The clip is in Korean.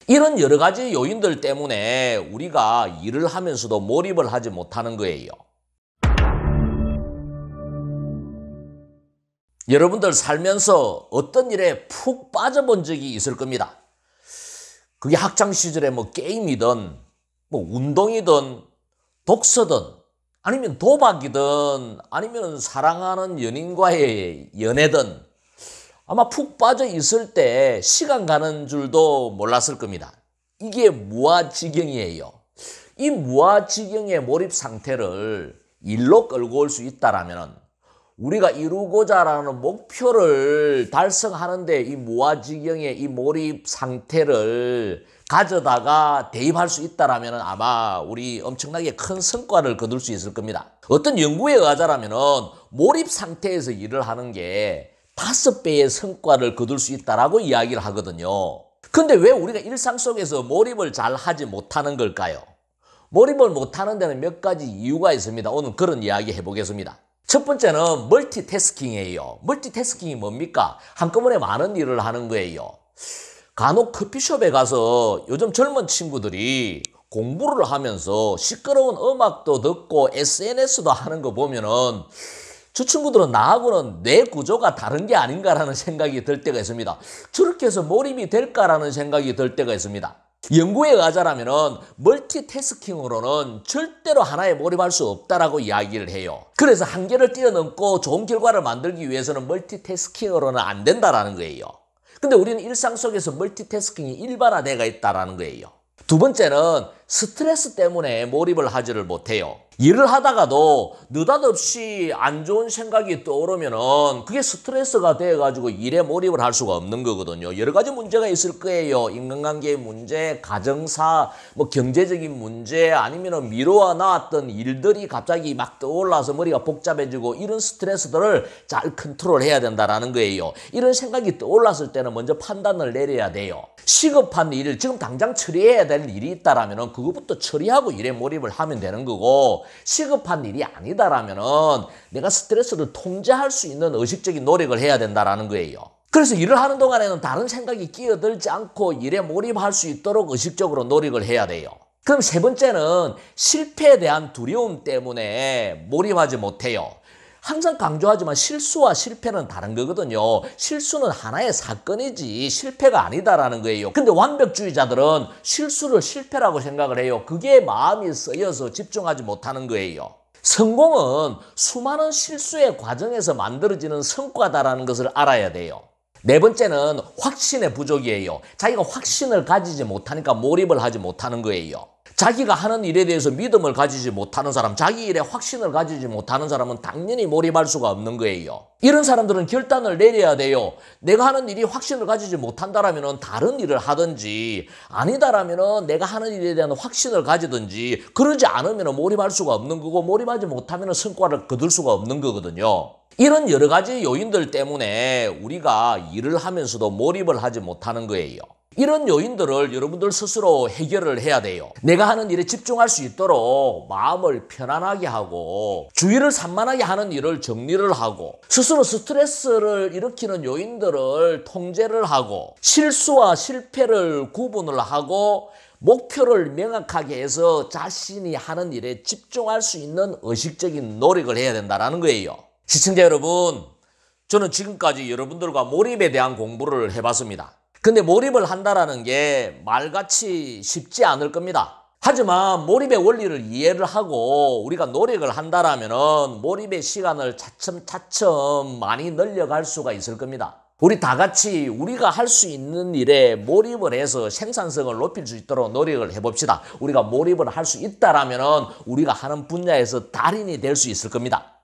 이런 여러 가지 요인들 때문에 우리가 일을 하면서도 몰입을 하지 못하는 거예요. 여러분들 살면서 어떤 일에 푹 빠져본 적이 있을 겁니다. 그게 학창 시절에 게임이든 운동이든 독서든 아니면 도박이든 아니면 사랑하는 연인과의 연애든 아마 푹 빠져 있을 때 시간 가는 줄도 몰랐을 겁니다. 이게 무아지경이에요. 이 무아지경의 몰입 상태를 일로 끌고 올 수 있다라면 우리가 이루고자 하는 목표를 달성하는데 이 무아지경의 이 몰입 상태를 가져다가 대입할 수 있다라면 아마 우리 엄청나게 큰 성과를 거둘 수 있을 겁니다. 어떤 연구에 의하자면 몰입 상태에서 일을 하는 게 5배의 성과를 거둘 수 있다라고 이야기를 하거든요. 근데 왜 우리가 일상 속에서 몰입을 잘 하지 못하는 걸까요? 몰입을 못하는 데는 몇 가지 이유가 있습니다. 오늘 그런 이야기 해보겠습니다. 첫 번째는 멀티태스킹이에요. 멀티태스킹이 뭡니까? 한꺼번에 많은 일을 하는 거예요. 간혹 커피숍에 가서 요즘 젊은 친구들이 공부를 하면서 시끄러운 음악도 듣고 SNS도 하는 거 보면은 저 친구들은 나하고는 뇌 구조가 다른 게 아닌가라는 생각이 들 때가 있습니다. 저렇게 해서 몰입이 될까라는 생각이 들 때가 있습니다. 연구에 의하자면 멀티태스킹으로는 절대로 하나에 몰입할 수 없다라고 이야기를 해요. 그래서 한계를 뛰어넘고 좋은 결과를 만들기 위해서는 멀티태스킹으로는 안 된다라는 거예요. 근데 우리는 일상 속에서 멀티태스킹이 일반화되어 있다라는 거예요. 두 번째는 스트레스 때문에 몰입을 하지를 못해요. 일을 하다가도 느닷없이 안 좋은 생각이 떠오르면은 그게 스트레스가 돼가지고 일에 몰입을 할 수가 없는 거거든요. 여러 가지 문제가 있을 거예요. 인간관계의 문제, 가정사, 경제적인 문제, 아니면은 미루어 놨던 일들이 갑자기 막 떠올라서 머리가 복잡해지고 이런 스트레스들을 잘 컨트롤해야 된다라는 거예요. 이런 생각이 떠올랐을 때는 먼저 판단을 내려야 돼요. 시급한 일, 지금 당장 처리해야 될 일이 있다라면 그것부터 처리하고 일에 몰입을 하면 되는 거고, 시급한 일이 아니다라면은 내가 스트레스를 통제할 수 있는 의식적인 노력을 해야 된다라는 거예요. 그래서 일을 하는 동안에는 다른 생각이 끼어들지 않고 일에 몰입할 수 있도록 의식적으로 노력을 해야 돼요. 그럼 세 번째는 실패에 대한 두려움 때문에 몰입하지 못해요. 항상 강조하지만 실수와 실패는 다른 거거든요. 실수는 하나의 사건이지 실패가 아니다라는 거예요. 근데 완벽주의자들은 실수를 실패라고 생각을 해요. 그게 마음이 쓰여서 집중하지 못하는 거예요. 성공은 수많은 실수의 과정에서 만들어지는 성과다라는 것을 알아야 돼요. 네 번째는 확신의 부족이에요. 자기가 확신을 가지지 못하니까 몰입을 하지 못하는 거예요. 자기가 하는 일에 대해서 믿음을 가지지 못하는 사람, 자기 일에 확신을 가지지 못하는 사람은 당연히 몰입할 수가 없는 거예요. 이런 사람들은 결단을 내려야 돼요. 내가 하는 일이 확신을 가지지 못한다라면 다른 일을 하든지, 아니다라면 내가 하는 일에 대한 확신을 가지든지, 그러지 않으면 몰입할 수가 없는 거고, 몰입하지 못하면 성과를 거둘 수가 없는 거거든요. 이런 여러 가지 요인들 때문에 우리가 일을 하면서도 몰입을 하지 못하는 거예요. 이런 요인들을 여러분들 스스로 해결을 해야 돼요. 내가 하는 일에 집중할 수 있도록 마음을 편안하게 하고 주의를 산만하게 하는 일을 정리를 하고 스스로 스트레스를 일으키는 요인들을 통제를 하고 실수와 실패를 구분을 하고 목표를 명확하게 해서 자신이 하는 일에 집중할 수 있는 의식적인 노력을 해야 된다는 거예요. 시청자 여러분, 저는 지금까지 여러분들과 몰입에 대한 공부를 해봤습니다. 근데 몰입을 한다라는 게 말같이 쉽지 않을 겁니다. 하지만 몰입의 원리를 이해를 하고 우리가 노력을 한다라면 몰입의 시간을 차츰차츰 많이 늘려갈 수가 있을 겁니다. 우리 다 같이 우리가 할 수 있는 일에 몰입을 해서 생산성을 높일 수 있도록 노력을 해봅시다. 우리가 몰입을 할 수 있다라면 우리가 하는 분야에서 달인이 될 수 있을 겁니다.